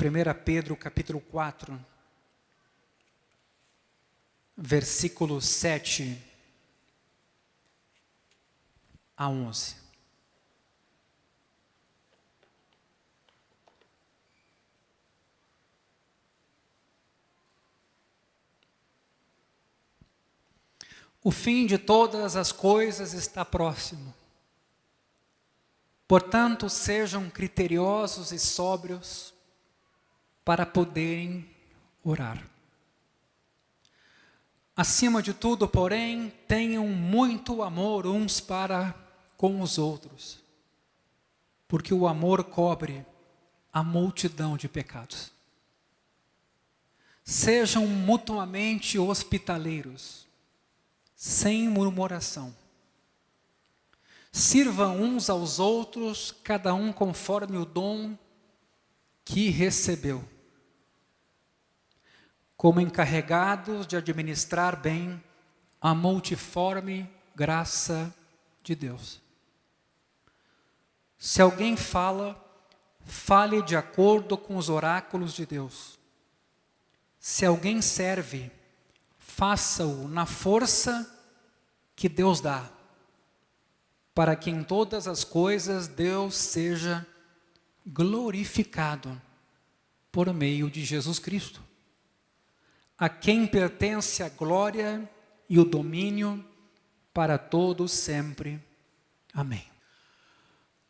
1 Pedro capítulo 4, versículo 7 a 11. O fim de todas as coisas está próximo. Portanto, sejam criteriosos e sóbrios para poderem orar. Acima de tudo, porém, tenham muito amor uns para com os outros, porque o amor cobre a multidão de pecados. Sejam mutuamente hospitaleiros, sem murmuração. Sirvam uns aos outros, cada um conforme o dom que recebeu, como encarregados de administrar bem a multiforme graça de Deus. Se alguém fala, fale de acordo com os oráculos de Deus. Se alguém serve, faça-o na força que Deus dá, para que em todas as coisas Deus seja glorificado por meio de Jesus Cristo, a quem pertence a glória e o domínio para todos sempre. Amém.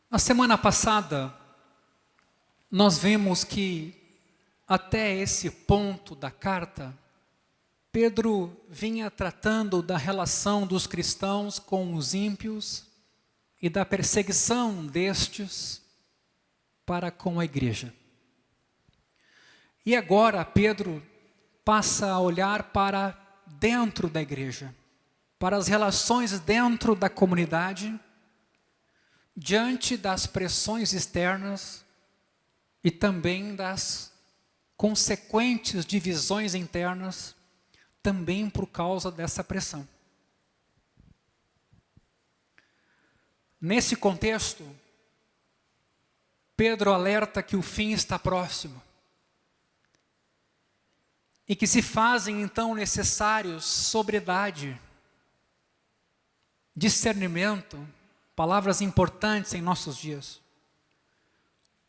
Na semana passada, nós vimos que até esse ponto da carta, Pedro vinha tratando da relação dos cristãos com os ímpios e da perseguição destes para com a igreja. E agora Pedro passa a olhar para dentro da igreja, para as relações dentro da comunidade, diante das pressões externas e também das consequentes divisões internas, também por causa dessa pressão. Nesse contexto, Pedro alerta que o fim está próximo e que se fazem então necessários sobriedade, discernimento, palavras importantes em nossos dias,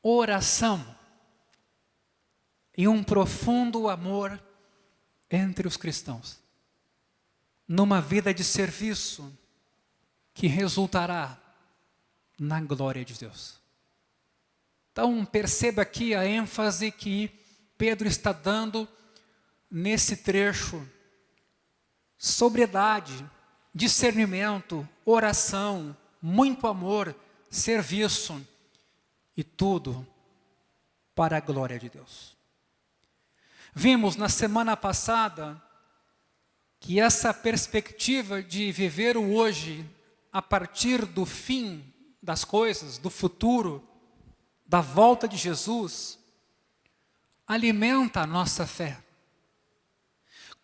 oração e um profundo amor entre os cristãos, numa vida de serviço que resultará na glória de Deus. Então perceba aqui a ênfase que Pedro está dando nesse trecho: sobriedade, discernimento, oração, muito amor, serviço e tudo para a glória de Deus. Vimos na semana passada que essa perspectiva de viver o hoje a partir do fim das coisas, do futuro, da volta de Jesus, alimenta a nossa fé.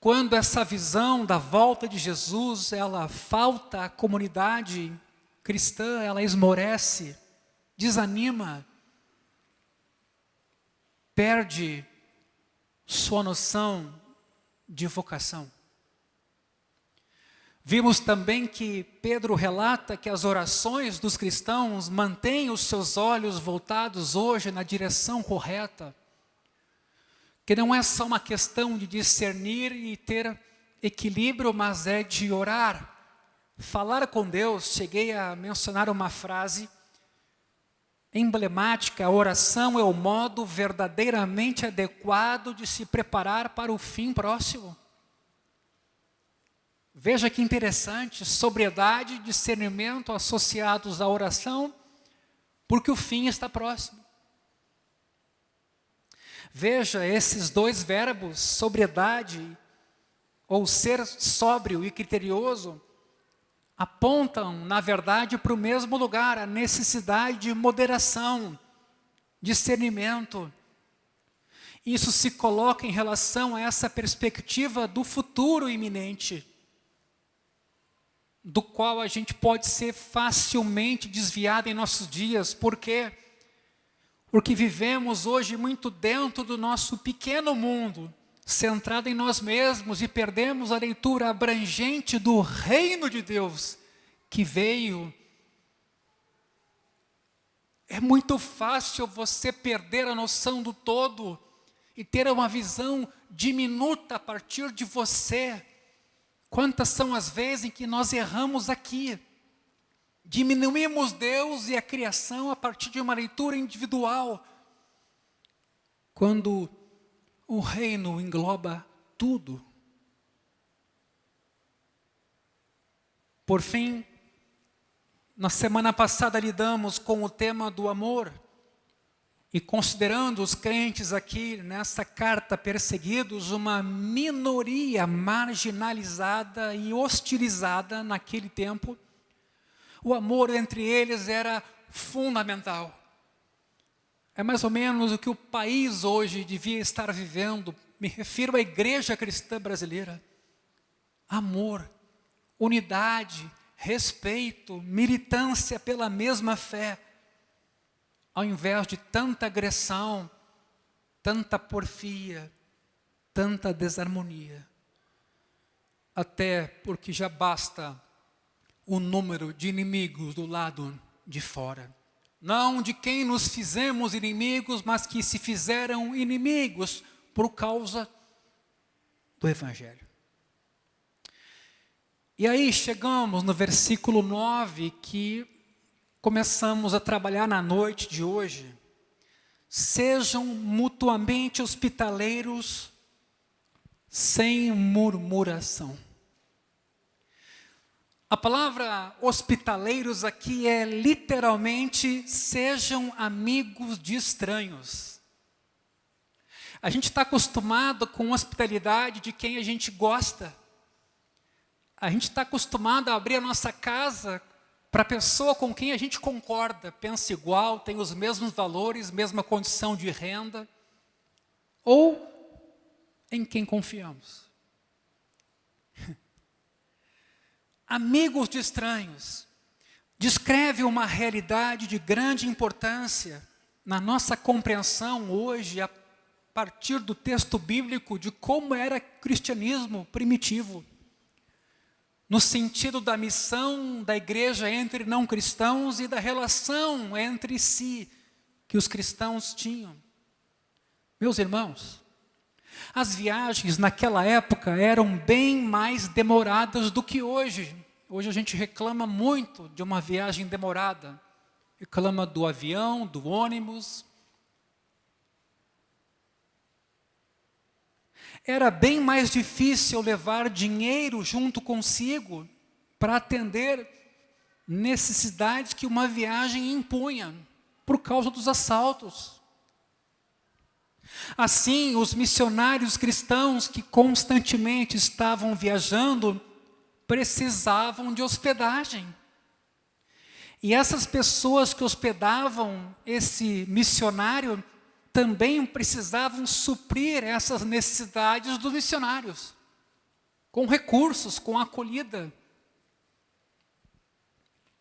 Quando essa visão da volta de Jesus, ela falta à comunidade cristã, ela esmorece, desanima, perde sua noção de vocação. Vimos também que Pedro relata que as orações dos cristãos mantêm os seus olhos voltados hoje na direção correta, que não é só uma questão de discernir e ter equilíbrio, mas é de orar, falar com Deus. Cheguei a mencionar uma frase emblemática: a oração é o modo verdadeiramente adequado de se preparar para o fim próximo. Veja que interessante, sobriedade e discernimento associados à oração, porque o fim está próximo. Veja, esses dois verbos, sobriedade ou ser sóbrio e criterioso, apontam, na verdade, para o mesmo lugar, a necessidade de moderação, discernimento. Isso se coloca em relação a essa perspectiva do futuro iminente, do qual a gente pode ser facilmente desviado em nossos dias, porque Porque vivemos hoje muito dentro do nosso pequeno mundo, centrado em nós mesmos, e perdemos a leitura abrangente do reino de Deus que veio. É muito fácil você perder a noção do todo e ter uma visão diminuta a partir de você. Quantas são as vezes em que nós erramos aqui? Diminuímos Deus e a criação a partir de uma leitura individual, quando o reino engloba tudo. Por fim, na semana passada lidamos com o tema do amor, e considerando os crentes aqui nessa carta perseguidos, uma minoria marginalizada e hostilizada naquele tempo, o amor entre eles era fundamental. É mais ou menos o que o país hoje devia estar vivendo. Me refiro à igreja cristã brasileira. Amor, unidade, respeito, militância pela mesma fé. Ao invés de tanta agressão, tanta porfia, tanta desarmonia. Até porque já basta o número de inimigos do lado de fora. Não de quem nos fizemos inimigos, mas que se fizeram inimigos por causa do Evangelho. E aí chegamos no versículo 9, que começamos a trabalhar na noite de hoje. Sejam mutuamente hospitaleiros, sem murmuração. A palavra hospitaleiros aqui é literalmente, sejam amigos de estranhos. A gente está acostumado com a hospitalidade de quem a gente gosta. A gente está acostumado a abrir a nossa casa para a pessoa com quem a gente concorda, pensa igual, tem os mesmos valores, mesma condição de renda, ou em quem confiamos. Amigos de estranhos, descreve uma realidade de grande importância na nossa compreensão hoje, a partir do texto bíblico, de como era o cristianismo primitivo, no sentido da missão da igreja entre não cristãos e da relação entre si que os cristãos tinham. Meus irmãos, as viagens naquela época eram bem mais demoradas do que hoje. Hoje a gente reclama muito de uma viagem demorada. Reclama do avião, do ônibus. Era bem mais difícil levar dinheiro junto consigo para atender necessidades que uma viagem impunha, por causa dos assaltos. Assim, os missionários cristãos que constantemente estavam viajando, precisavam de hospedagem. E essas pessoas que hospedavam esse missionário, também precisavam suprir essas necessidades dos missionários, com recursos, com acolhida.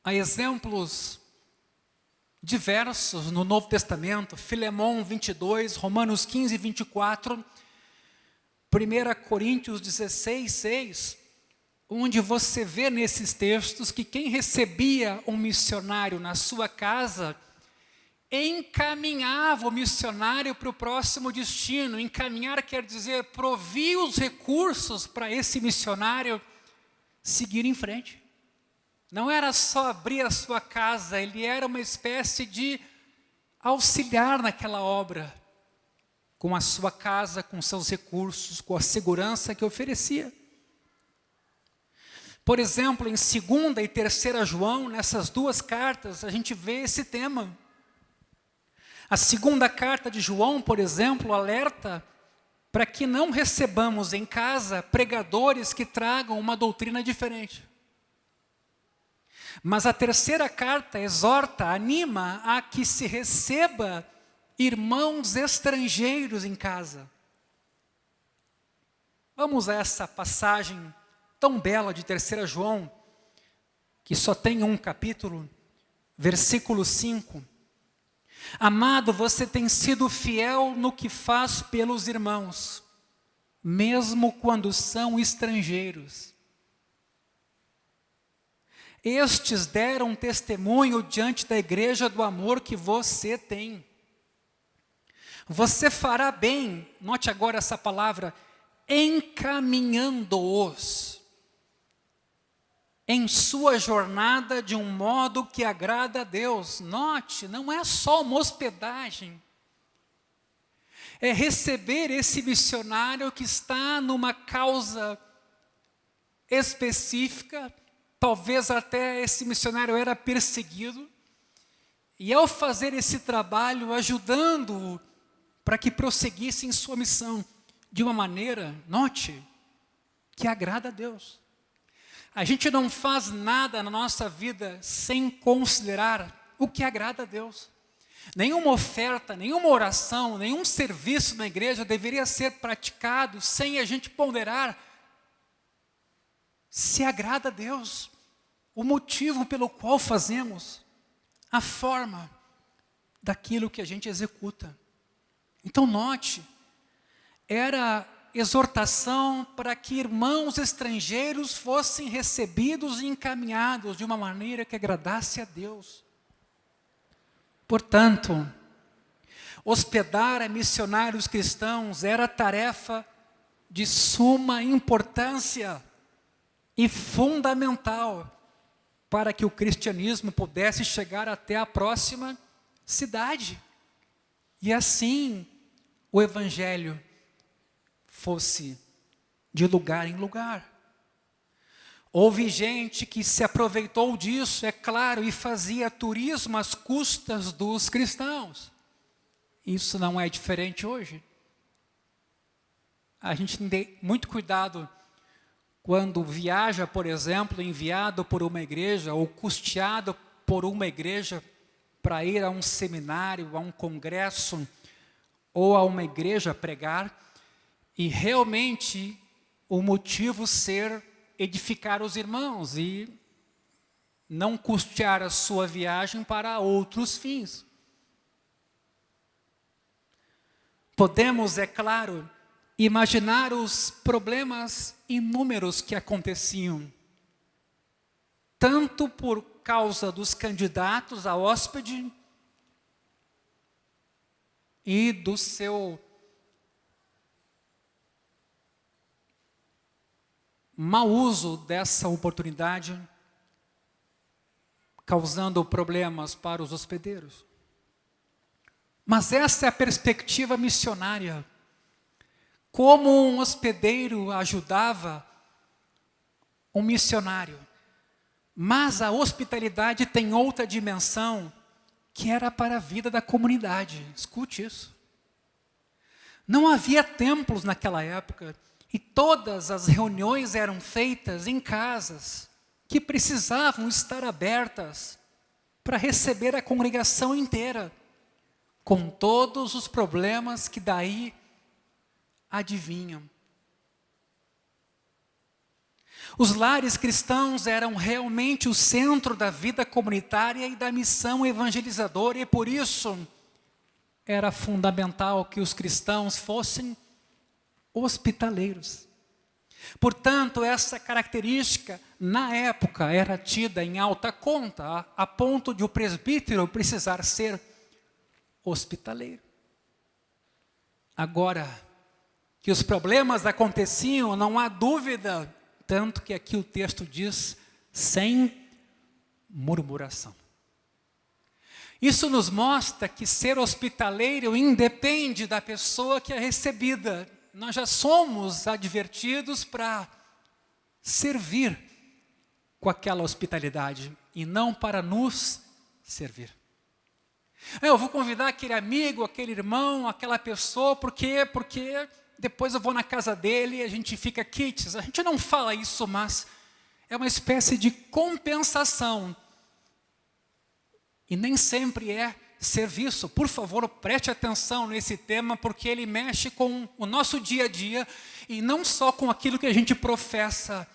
Há exemplos diversos no Novo Testamento, Filemão 22, Romanos 15, 24, 1 Coríntios 16, 6, onde você vê nesses textos que quem recebia um missionário na sua casa, encaminhava o missionário para o próximo destino. Encaminhar quer dizer provia os recursos para esse missionário seguir em frente. Não era só abrir a sua casa, ele era uma espécie de auxiliar naquela obra, com a sua casa, com seus recursos, com a segurança que oferecia. Por exemplo, em 2ª e 3ª João, nessas duas cartas, a gente vê esse tema. A 2ª carta de João, por exemplo, alerta para que não recebamos em casa pregadores que tragam uma doutrina diferente. Mas a 3ª carta exorta, anima a que se receba irmãos estrangeiros em casa. Vamos a essa passagem tão bela de 3ª João, que só tem um capítulo, versículo 5. Amado, você tem sido fiel no que faz pelos irmãos, mesmo quando são estrangeiros. Estes deram testemunho diante da igreja do amor que você tem. Você fará bem, note agora essa palavra, encaminhando-os em sua jornada de um modo que agrada a Deus. Note, não é só uma hospedagem. É receber esse missionário que está numa causa específica, talvez até esse missionário era perseguido, e ao fazer esse trabalho, ajudando-o para que prosseguisse em sua missão, de uma maneira, note, que agrada a Deus. A gente não faz nada na nossa vida sem considerar o que agrada a Deus. Nenhuma oferta, nenhuma oração, nenhum serviço na igreja deveria ser praticado sem a gente ponderar se agrada a Deus, o motivo pelo qual fazemos, a forma daquilo que a gente executa. Então note, era exortação para que irmãos estrangeiros fossem recebidos e encaminhados de uma maneira que agradasse a Deus. Portanto, hospedar a missionários cristãos era tarefa de suma importância e fundamental para que o cristianismo pudesse chegar até a próxima cidade. E assim, o evangelho fosse de lugar em lugar. Houve gente que se aproveitou disso, é claro, e fazia turismo às custas dos cristãos. Isso não é diferente hoje. A gente tem muito cuidado quando viaja, por exemplo, enviado por uma igreja ou custeado por uma igreja para ir a um seminário, a um congresso ou a uma igreja pregar, e realmente o motivo ser edificar os irmãos e não custear a sua viagem para outros fins. Podemos, é claro, imaginar os problemas inúmeros que aconteciam, tanto por causa dos candidatos a hóspede e do seu mau uso dessa oportunidade, causando problemas para os hospedeiros. Mas essa é a perspectiva missionária. Como um hospedeiro ajudava um missionário. Mas a hospitalidade tem outra dimensão, que era para a vida da comunidade. Escute isso. Não havia templos naquela época, e todas as reuniões eram feitas em casas, que precisavam estar abertas para receber a congregação inteira, com todos os problemas que daí adivinham. Os lares cristãos eram realmente o centro da vida comunitária e da missão evangelizadora, e por isso era fundamental que os cristãos fossem hospitaleiros. Portanto, essa característica, na época, era tida em alta conta, a ponto de o presbítero precisar ser hospitaleiro. Agora, que os problemas aconteciam, não há dúvida, tanto que aqui o texto diz, sem murmuração. Isso nos mostra que ser hospitaleiro independe da pessoa que é recebida. Nós já somos advertidos para servir com aquela hospitalidade e não para nos servir. Eu vou convidar aquele amigo, aquele irmão, aquela pessoa, porque depois eu vou na casa dele e a gente fica quites. A gente não fala isso, mas é uma espécie de compensação. E nem sempre é serviço. Por favor, preste atenção nesse tema, porque ele mexe com o nosso dia a dia e não só com aquilo que a gente professa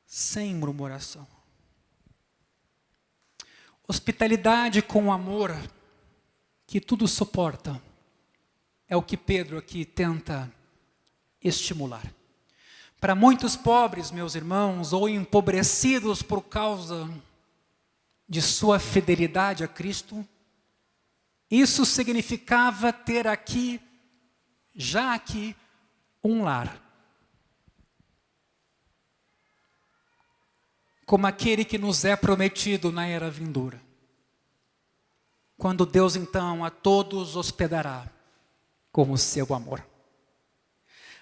sem murmuração. Hospitalidade com amor, que tudo suporta, é o que Pedro aqui tenta estimular. Para muitos pobres, meus irmãos, ou empobrecidos por causa de sua fidelidade a Cristo, isso significava ter aqui, já aqui, um lar. Como aquele que nos é prometido na era vindoura. Quando Deus então a todos hospedará com o seu amor.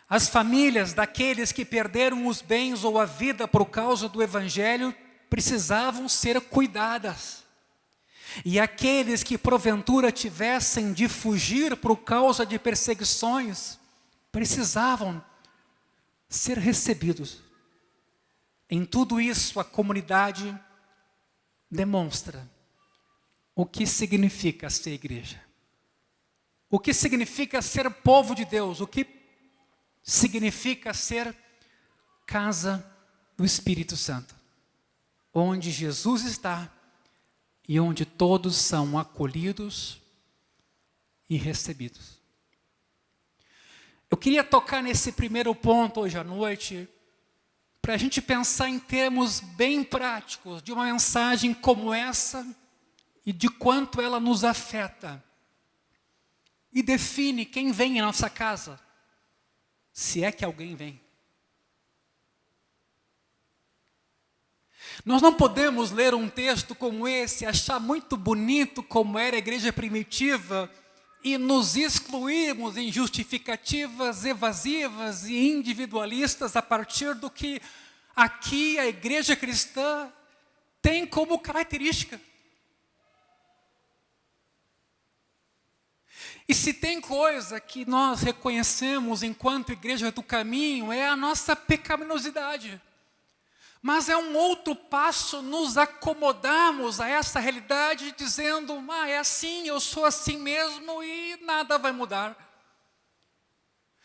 As famílias daqueles que perderam os bens ou a vida por causa do Evangelho precisavam ser cuidadas. E aqueles que porventura tivessem de fugir por causa de perseguições, precisavam ser recebidos. Em tudo isso, a comunidade demonstra o que significa ser igreja. O que significa ser povo de Deus, o que significa ser casa do Espírito Santo, onde Jesus está e onde todos são acolhidos e recebidos. Eu queria tocar nesse primeiro ponto hoje à noite, para a gente pensar em termos bem práticos de uma mensagem como essa e de quanto ela nos afeta e define quem vem em nossa casa, se é que alguém vem. Nós não podemos ler um texto como esse, achar muito bonito como era a igreja primitiva e nos excluirmos em justificativas evasivas e individualistas a partir do que aqui a igreja cristã tem como característica. E se tem coisa que nós reconhecemos enquanto igreja do caminho, é a nossa pecaminosidade. Mas é um outro passo nos acomodarmos a essa realidade, dizendo, é assim, eu sou assim mesmo e nada vai mudar.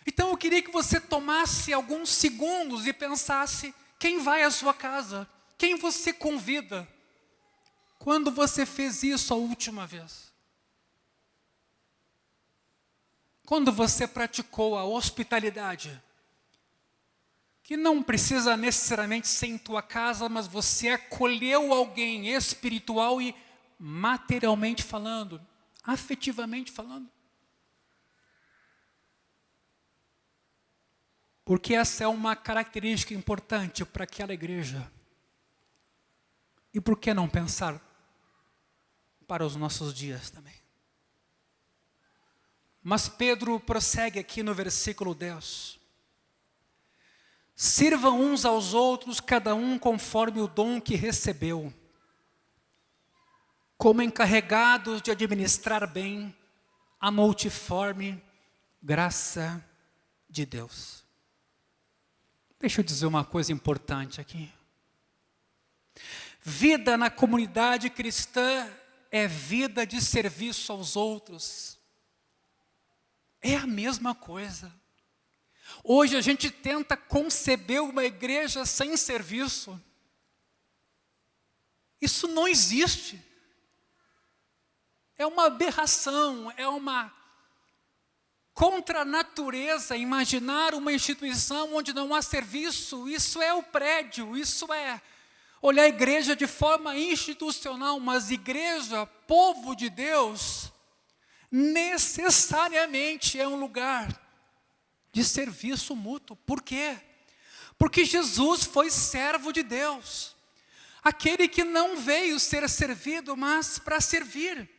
Então eu queria que você tomasse alguns segundos e pensasse, quem vai à sua casa? Quem você convida? Quando você fez isso a última vez? Quando você praticou a hospitalidade? Que não precisa necessariamente ser em tua casa, mas você acolheu alguém espiritual e materialmente falando, afetivamente falando. Porque essa é uma característica importante para aquela igreja. E por que não pensar para os nossos dias também? Mas Pedro prossegue aqui no versículo 10. Sirvam uns aos outros, cada um conforme o dom que recebeu, como encarregados de administrar bem a multiforme graça de Deus. Deixa eu dizer uma coisa importante aqui. Vida na comunidade cristã é vida de serviço aos outros. É a mesma coisa. Hoje a gente tenta conceber uma igreja sem serviço. Isso não existe. É uma aberração, é uma contra a natureza imaginar uma instituição onde não há serviço. Isso é o prédio, isso é olhar a igreja de forma institucional, mas igreja, povo de Deus, necessariamente é um lugar de serviço mútuo. Por quê? Porque Jesus foi servo de Deus. Aquele que não veio ser servido, mas para servir.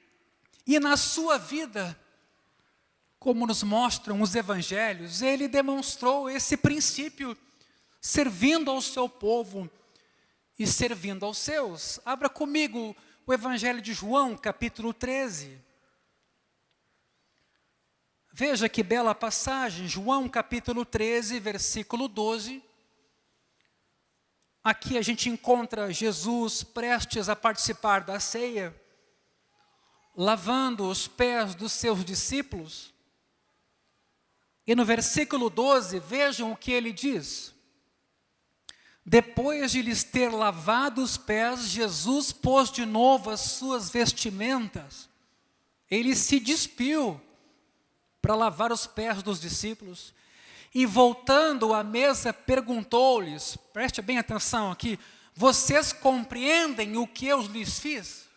E na sua vida, como nos mostram os evangelhos, ele demonstrou esse princípio, servindo ao seu povo e servindo aos seus. Abra comigo o evangelho de João, capítulo 13. Veja que bela passagem, João capítulo 13, versículo 12. Aqui a gente encontra Jesus prestes a participar da ceia, lavando os pés dos seus discípulos. E no versículo 12, vejam o que ele diz. Depois de lhes ter lavado os pés, Jesus pôs de novo as suas vestimentas. Ele se despiu para lavar os pés dos discípulos. E voltando à mesa, perguntou-lhes, preste bem atenção aqui, vocês compreendem o que eu lhes fiz?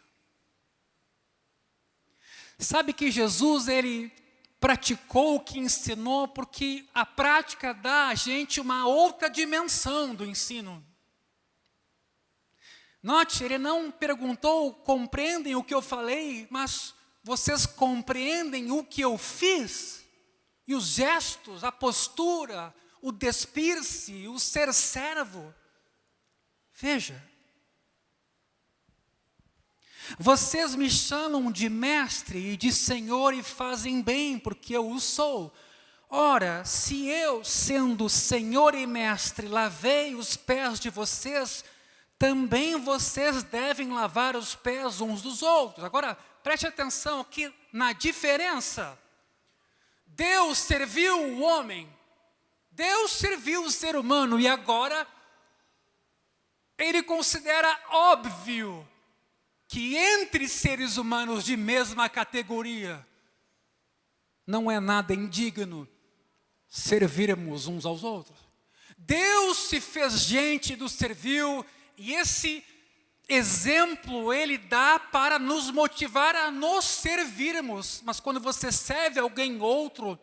Sabe que Jesus, ele praticou o que ensinou, porque a prática dá a gente uma outra dimensão do ensino. Note, ele não perguntou, compreendem o que eu falei, mas vocês compreendem o que eu fiz? E os gestos, a postura, o despir-se, o ser servo. Veja. Vocês me chamam de mestre e de senhor e fazem bem, porque eu o sou. Ora, se eu, sendo senhor e mestre, lavei os pés de vocês, também vocês devem lavar os pés uns dos outros. Agora, preste atenção aqui na diferença. Deus serviu o homem, Deus serviu o ser humano, e agora ele considera óbvio que entre seres humanos de mesma categoria, não é nada indigno servirmos uns aos outros. Deus se fez gente e nos serviu, e esse exemplo ele dá para nos motivar a nos servirmos. Mas quando você serve alguém outro,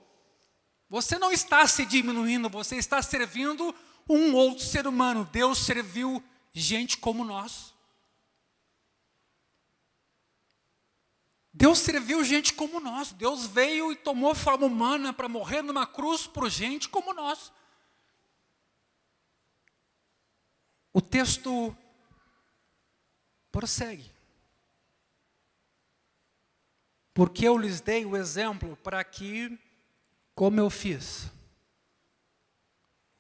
você não está se diminuindo, você está servindo um outro ser humano. Deus serviu gente como nós. Deus serviu gente como nós. Deus veio e tomou forma humana para morrer numa cruz por gente como nós. O texto prossegue. Porque eu lhes dei o exemplo para que, como eu fiz,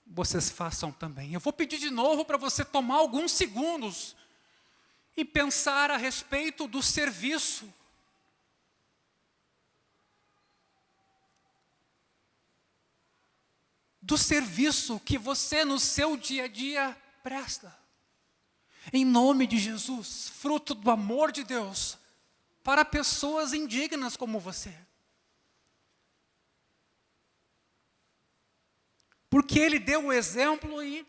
vocês façam também. Eu vou pedir de novo para você tomar alguns segundos e pensar a respeito do serviço. Do serviço que você no seu dia a dia presta. Em nome de Jesus, fruto do amor de Deus, para pessoas indignas como você. Porque Ele deu o exemplo e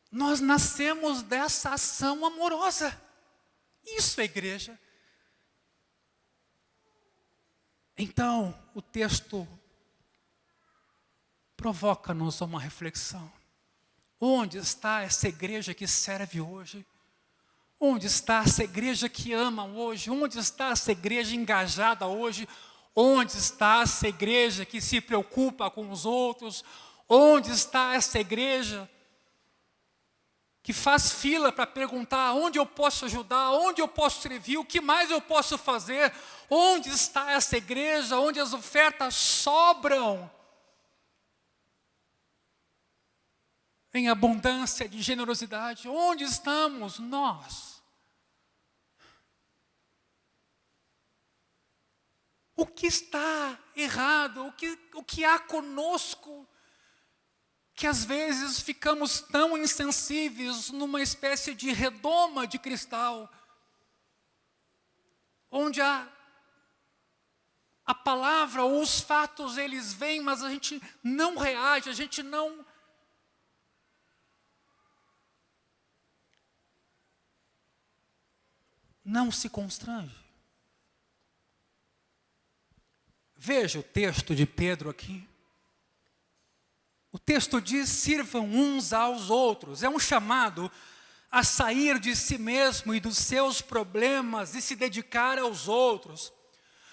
nós nascemos dessa ação amorosa. Isso é igreja. Então, o texto provoca-nos uma reflexão. Onde está essa igreja que serve hoje? Onde está essa igreja que ama hoje? Onde está essa igreja engajada hoje? Onde está essa igreja que se preocupa com os outros? Onde está essa igreja que faz fila para perguntar onde eu posso ajudar, onde eu posso servir, o que mais eu posso fazer? Onde está essa igreja onde as ofertas sobram em abundância de generosidade? Onde estamos nós? O que está errado? O que há conosco que às vezes ficamos tão insensíveis numa espécie de redoma de cristal, onde a palavra ou os fatos eles vêm, mas a gente não reage, a gente não se constrange. Veja o texto de Pedro aqui. O texto diz, sirvam uns aos outros. É um chamado a sair de si mesmo e dos seus problemas e se dedicar aos outros.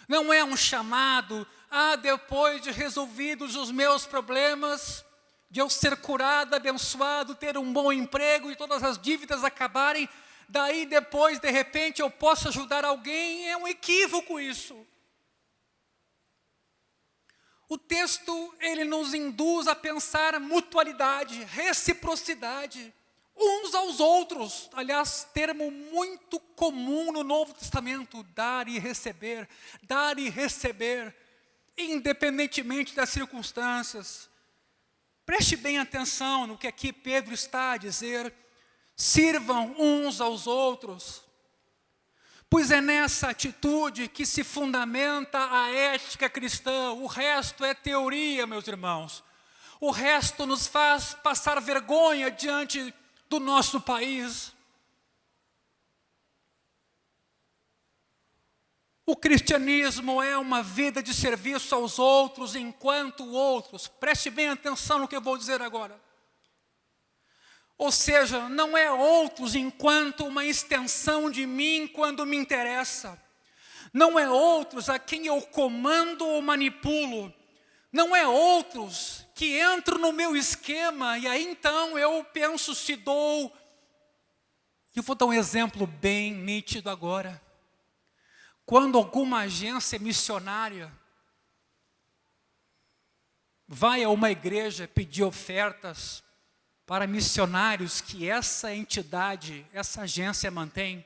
Não é um chamado, depois de resolvidos os meus problemas, de eu ser curado, abençoado, ter um bom emprego e todas as dívidas acabarem, daí depois, de repente, eu posso ajudar alguém. É um equívoco isso. O texto, ele nos induz a pensar mutualidade, reciprocidade, uns aos outros. Aliás, termo muito comum no Novo Testamento, dar e receber, independentemente das circunstâncias. Preste bem atenção no que aqui Pedro está a dizer. Sirvam uns aos outros, pois é nessa atitude que se fundamenta a ética cristã. O resto é teoria, meus irmãos. O resto nos faz passar vergonha diante do nosso país. O cristianismo é uma vida de serviço aos outros enquanto outros. Preste bem atenção no que eu vou dizer agora. Ou seja, não é outros enquanto uma extensão de mim quando me interessa. Não é outros a quem eu comando ou manipulo. Não é outros que entram no meu esquema e aí então eu penso se dou. Eu vou dar um exemplo bem nítido agora. Quando alguma agência missionária vai a uma igreja pedir ofertas para missionários que essa entidade, essa agência mantém,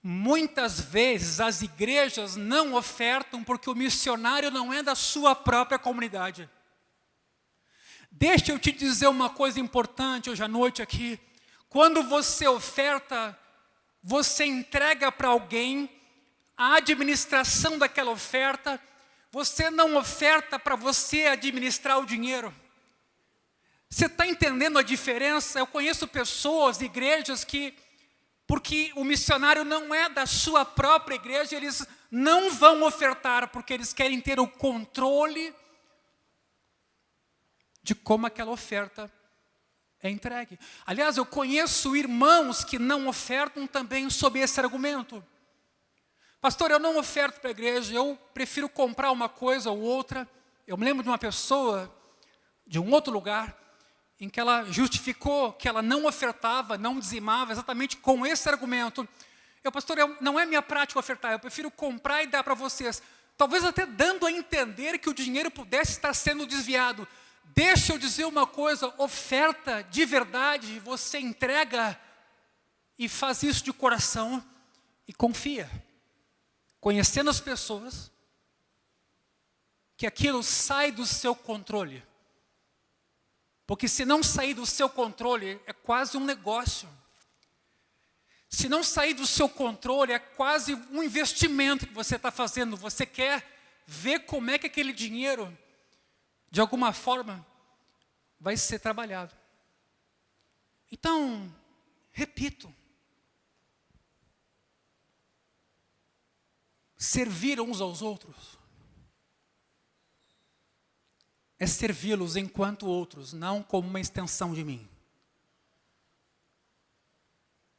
muitas vezes as igrejas não ofertam porque o missionário não é da sua própria comunidade. Deixa eu te dizer uma coisa importante hoje à noite aqui. Quando você oferta, você entrega para alguém a administração daquela oferta. Você não oferta para você administrar o dinheiro. Você está entendendo a diferença? Eu conheço pessoas, igrejas que, porque o missionário não é da sua própria igreja, eles não vão ofertar, porque eles querem ter o controle de como aquela oferta é entregue. Aliás, eu conheço irmãos que não ofertam também sob esse argumento. Pastor, eu não oferto para a igreja, eu prefiro comprar uma coisa ou outra. Eu me lembro de uma pessoa, de um outro lugar, em que ela justificou que ela não ofertava, não dizimava, exatamente com esse argumento. Pastor, não é minha prática ofertar, eu prefiro comprar e dar para vocês. Talvez até dando a entender que o dinheiro pudesse estar sendo desviado. Deixa eu dizer uma coisa, oferta de verdade, você entrega e faz isso de coração e confia. Conhecendo as pessoas, que aquilo sai do seu controle. Porque se não sair do seu controle, é quase um negócio. Se não sair do seu controle, é quase um investimento que você está fazendo. Você quer ver como é que aquele dinheiro, de alguma forma, vai ser trabalhado. Então, repito. Servir uns aos outros é servi-los enquanto outros, não como uma extensão de mim.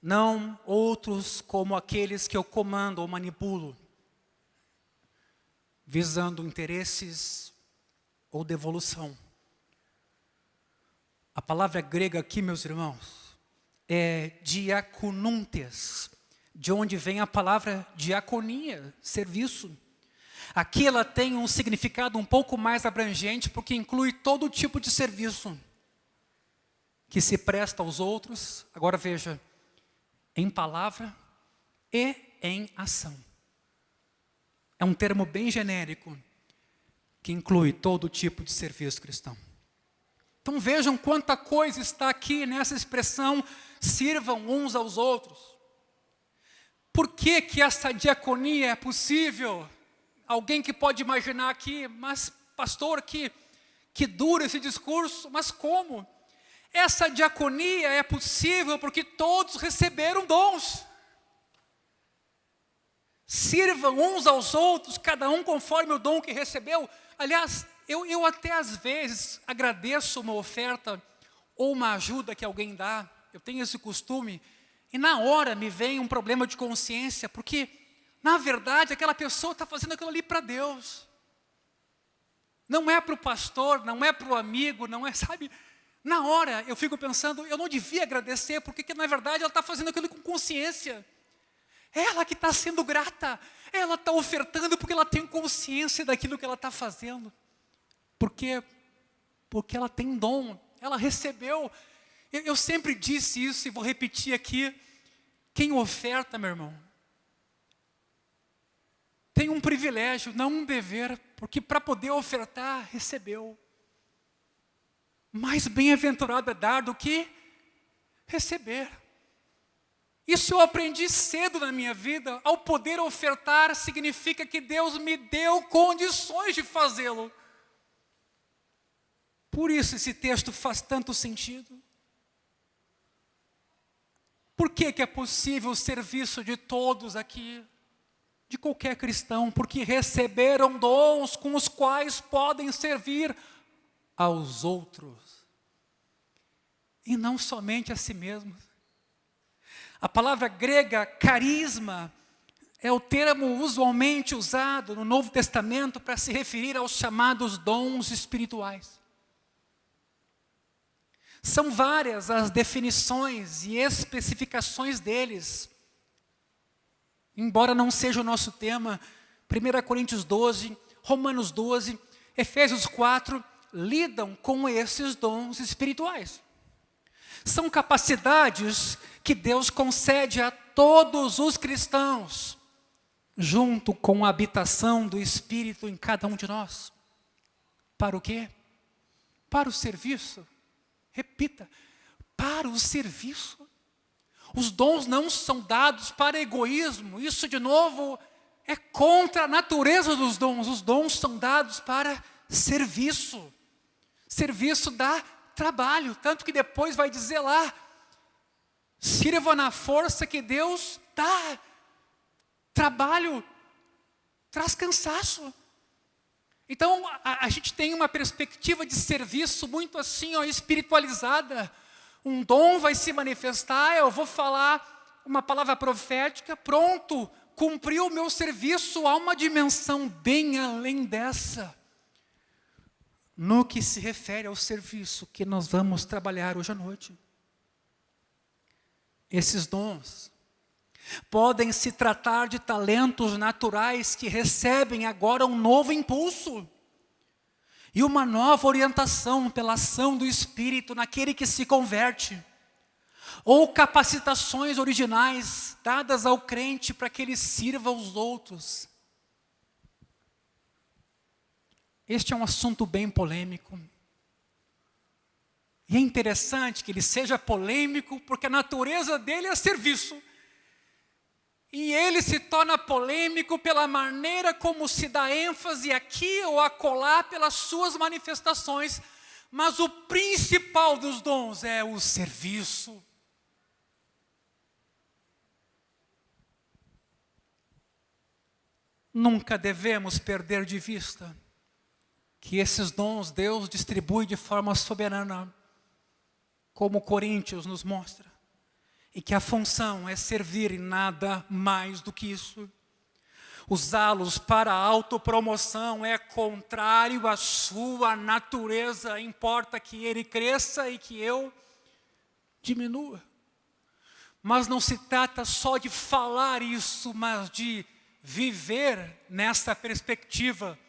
Não outros como aqueles que eu comando ou manipulo, visando interesses ou devolução. A palavra grega aqui, meus irmãos, é diaconuntes, de onde vem a palavra diaconia, serviço. Aqui ela tem um significado um pouco mais abrangente, porque inclui todo tipo de serviço que se presta aos outros. Agora veja, em palavra e em ação. É um termo bem genérico, que inclui todo tipo de serviço cristão. Então vejam quanta coisa está aqui nessa expressão, sirvam uns aos outros. Por que que essa diaconia é possível? Alguém que pode imaginar aqui, mas pastor, que duro esse discurso, mas como? Essa diaconia é possível porque todos receberam dons. Sirvam uns aos outros, cada um conforme o dom que recebeu. Aliás, eu até às vezes agradeço uma oferta ou uma ajuda que alguém dá. Eu tenho esse costume. E na hora me vem um problema de consciência, porque, na verdade, aquela pessoa está fazendo aquilo ali para Deus. Não é para o pastor, não é para o amigo, não é, sabe? Na hora eu fico pensando, eu não devia agradecer, porque na verdade ela está fazendo aquilo com consciência. Ela que está sendo grata, ela está ofertando porque ela tem consciência daquilo que ela está fazendo. Por quê? Porque ela tem dom, ela recebeu. Eu sempre disse isso e vou repetir aqui. Quem oferta, meu irmão, tem um privilégio, não um dever, porque para poder ofertar, recebeu. Mais bem-aventurado é dar do que receber. Isso eu aprendi cedo na minha vida. Ao poder ofertar, significa que Deus me deu condições de fazê-lo. Por isso esse texto faz tanto sentido. Por que é possível o serviço de todos aqui? De qualquer cristão? Porque receberam dons com os quais podem servir aos outros. E não somente a si mesmos. A palavra grega carisma é o termo usualmente usado no Novo Testamento para se referir aos chamados dons espirituais. São várias as definições e especificações deles. Embora não seja o nosso tema, 1 Coríntios 12, Romanos 12, Efésios 4, lidam com esses dons espirituais. São capacidades que Deus concede a todos os cristãos, junto com a habitação do Espírito em cada um de nós. Para o quê? Para o serviço. Repita, para o serviço. Os dons não são dados para egoísmo. Isso, de novo, é contra a natureza dos dons. Os dons são dados para serviço. Serviço dá trabalho. Tanto que depois vai dizer lá, sirva na força que Deus dá. Trabalho traz cansaço. Então, a gente tem uma perspectiva de serviço muito assim, espiritualizada. Um dom vai se manifestar, eu vou falar uma palavra profética, pronto, cumpriu o meu serviço. Há uma dimensão bem além dessa. No que se refere ao serviço que nós vamos trabalhar hoje à noite. Esses dons podem se tratar de talentos naturais que recebem agora um novo impulso e uma nova orientação pela ação do Espírito naquele que se converte, ou capacitações originais dadas ao crente para que ele sirva aos outros. Este é um assunto bem polêmico. E é interessante que ele seja polêmico porque a natureza dele é serviço. E ele se torna polêmico pela maneira como se dá ênfase aqui ou acolá pelas suas manifestações. Mas o principal dos dons é o serviço. Nunca devemos perder de vista que esses dons Deus distribui de forma soberana, como Coríntios nos mostra. E que a função é servir e nada mais do que isso. Usá-los para a autopromoção é contrário à sua natureza. Importa que ele cresça e que eu diminua. Mas não se trata só de falar isso, mas de viver nessa perspectiva.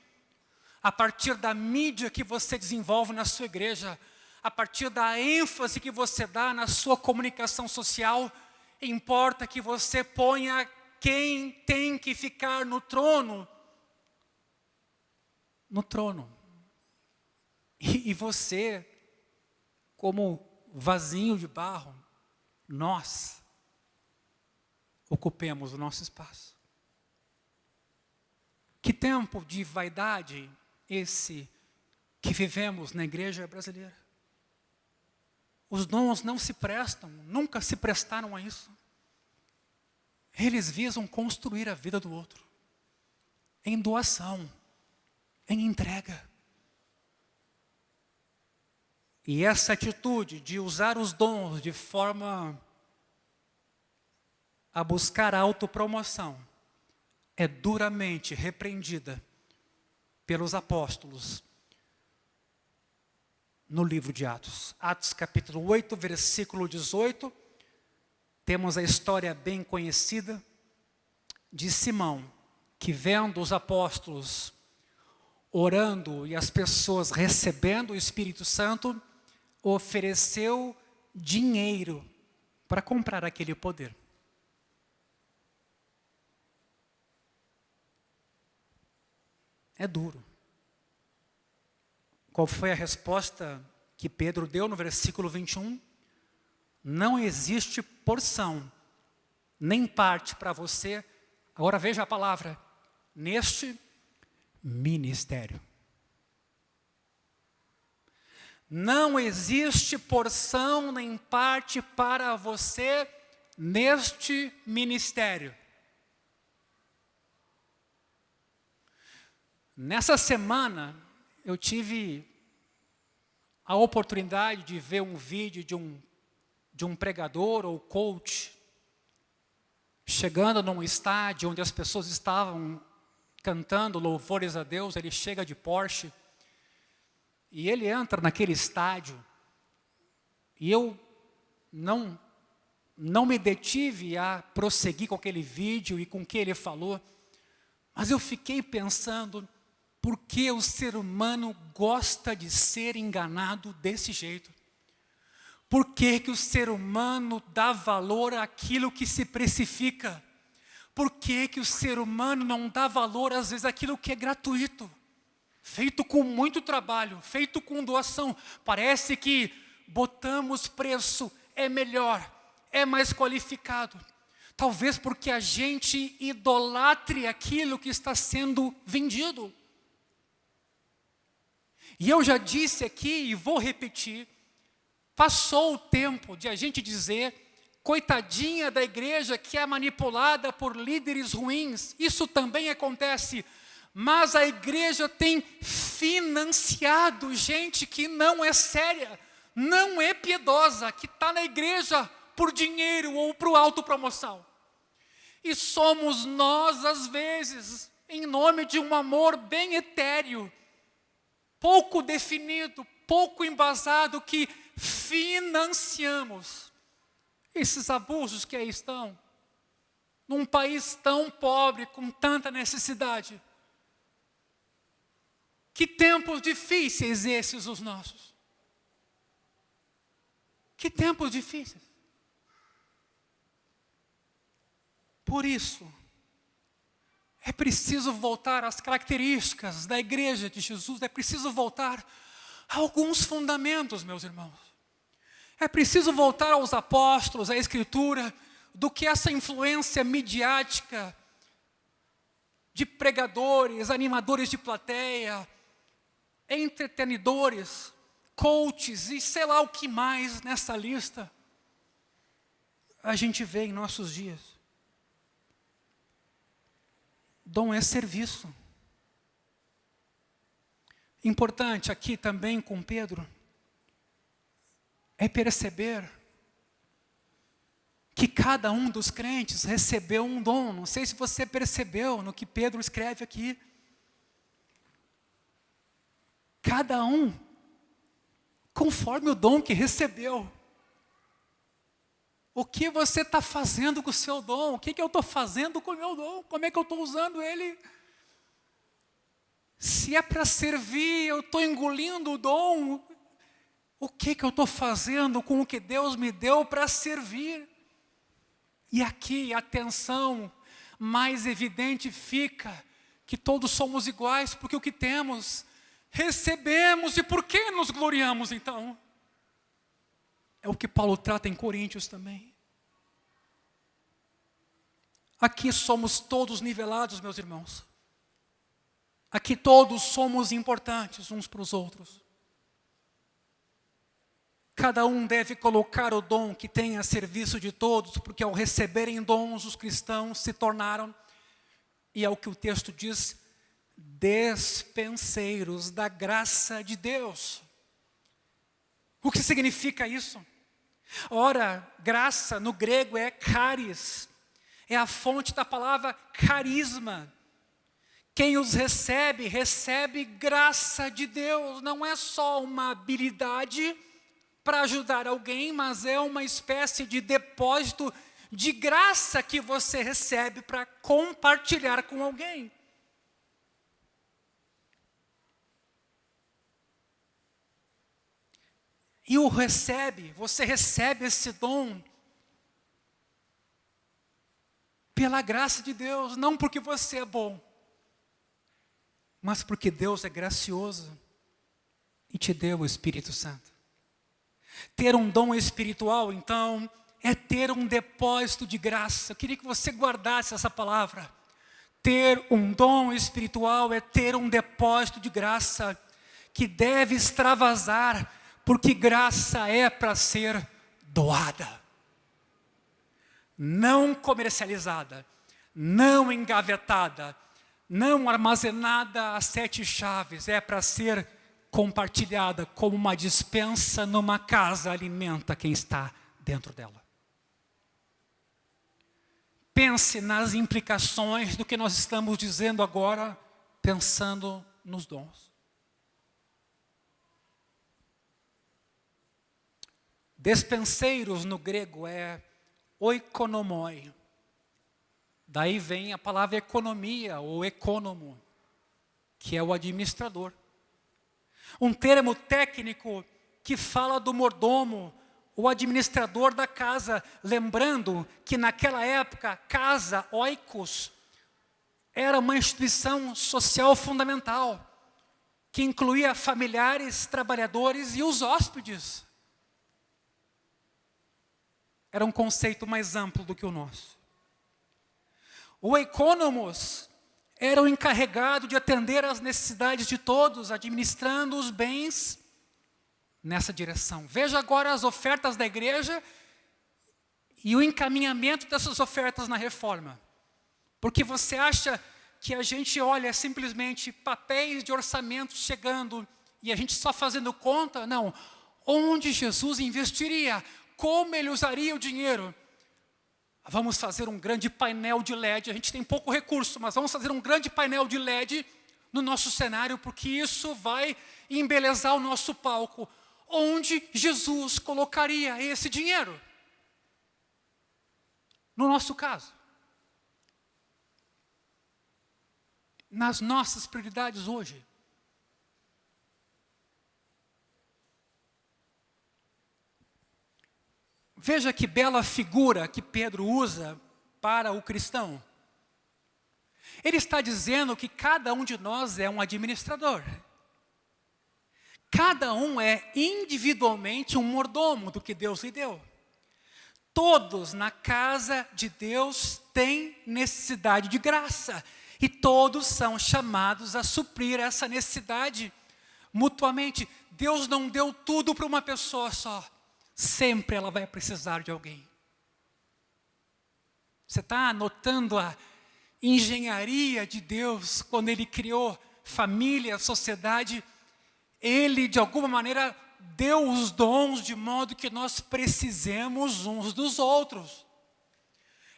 A partir da mídia que você desenvolve na sua igreja, a partir da ênfase que você dá na sua comunicação social, importa que você ponha quem tem que ficar no trono. No trono. E você, como vasinho de barro, nós ocupemos o nosso espaço. Que tempo de vaidade esse que vivemos na igreja brasileira? Os dons não se prestam, nunca se prestaram a isso. Eles visam construir a vida do outro. Em doação, em entrega. E essa atitude de usar os dons de forma a buscar a autopromoção é duramente repreendida pelos apóstolos no livro de Atos. Atos capítulo 8, versículo 18, temos a história bem conhecida de Simão, que vendo os apóstolos orando e as pessoas recebendo o Espírito Santo, ofereceu dinheiro para comprar aquele poder. É duro. Qual foi a resposta que Pedro deu no versículo 21, não existe porção, nem parte para você, agora veja a palavra, neste ministério. Não existe porção nem parte para você neste ministério. Nessa semana, eu tive a oportunidade de ver um vídeo de um pregador ou coach chegando num estádio onde as pessoas estavam cantando louvores a Deus. Ele chega de Porsche e ele entra naquele estádio e eu não me detive a prosseguir com aquele vídeo e com o que ele falou, mas eu fiquei pensando, por que o ser humano gosta de ser enganado desse jeito? Por que que o ser humano dá valor àquilo que se precifica? Por que que o ser humano não dá valor, às vezes, àquilo que é gratuito? Feito com muito trabalho, feito com doação. Parece que botamos preço, é melhor, é mais qualificado. Talvez porque a gente idolatre aquilo que está sendo vendido. E eu já disse aqui e vou repetir, passou o tempo de a gente dizer, coitadinha da igreja que é manipulada por líderes ruins. Isso também acontece, mas a igreja tem financiado gente que não é séria, não é piedosa, que está na igreja por dinheiro ou por autopromoção. E somos nós, às vezes, em nome de um amor bem etéreo, pouco definido, pouco embasado, que financiamos esses abusos que aí estão, num país tão pobre, com tanta necessidade. Que tempos difíceis esses os nossos. Que tempos difíceis. Por isso, é preciso voltar às características da igreja de Jesus, é preciso voltar a alguns fundamentos, meus irmãos. É preciso voltar aos apóstolos, à Escritura, do que essa influência midiática de pregadores, animadores de plateia, entretenedores, coaches e sei lá o que mais nessa lista a gente vê em nossos dias. Dom é serviço. Importante aqui também com Pedro é perceber que cada um dos crentes recebeu um dom. Não sei se você percebeu no que Pedro escreve aqui. Cada um conforme o dom que recebeu. O que você está fazendo com o seu dom? O que eu estou fazendo com o meu dom? Como é que eu estou usando ele? Se é para servir, eu estou engolindo o dom. O que eu estou fazendo com o que Deus me deu para servir? E aqui a tensão mais evidente fica, que todos somos iguais, porque o que temos, recebemos, e por que nos gloriamos então? É o que Paulo trata em Coríntios também. Aqui somos todos nivelados, meus irmãos. Aqui todos somos importantes uns para os outros. Cada um deve colocar o dom que tem a serviço de todos, porque ao receberem dons, os cristãos se tornaram, e é o que o texto diz, despenseiros da graça de Deus. O que significa isso? Ora, graça no grego é charis, é a fonte da palavra carisma. Quem os recebe, recebe graça de Deus. Não é só uma habilidade para ajudar alguém, mas é uma espécie de depósito de graça que você recebe para compartilhar com alguém. E você recebe esse dom pela graça de Deus, não porque você é bom, mas porque Deus é gracioso e te deu o Espírito Santo. Ter um dom espiritual, então, é ter um depósito de graça. Eu queria que você guardasse essa palavra. Ter um dom espiritual é ter um depósito de graça que deve extravasar, porque graça é para ser doada. Não comercializada, não engavetada, não armazenada a 7 chaves, é para ser compartilhada como uma despensa numa casa, alimenta quem está dentro dela. Pense nas implicações do que nós estamos dizendo agora, pensando nos dons. Despenseiros no grego é oikonomoi. Daí vem a palavra economia ou economo, que é o administrador. Um termo técnico que fala do mordomo, o administrador da casa, lembrando que naquela época, casa, oikos, era uma instituição social fundamental, que incluía familiares, trabalhadores e os hóspedes. Era um conceito mais amplo do que o nosso. O economos era o encarregado de atender às necessidades de todos, administrando os bens nessa direção. Veja agora as ofertas da igreja e o encaminhamento dessas ofertas na reforma. Porque você acha que a gente olha simplesmente papéis de orçamento chegando e a gente só fazendo conta? Não. Onde Jesus investiria? Como ele usaria o dinheiro? Vamos fazer um grande painel de LED. A gente tem pouco recurso, mas vamos fazer um grande painel de LED no nosso cenário, porque isso vai embelezar o nosso palco. Onde Jesus colocaria esse dinheiro? No nosso caso. Nas nossas prioridades hoje. Veja que bela figura que Pedro usa para o cristão. Ele está dizendo que cada um de nós é um administrador. Cada um é individualmente um mordomo do que Deus lhe deu. Todos na casa de Deus têm necessidade de graça. E todos são chamados a suprir essa necessidade mutuamente. Deus não deu tudo para uma pessoa só. Sempre ela vai precisar de alguém. Você está notando a engenharia de Deus quando Ele criou família, sociedade? Ele, de alguma maneira, deu os dons de modo que nós precisemos uns dos outros.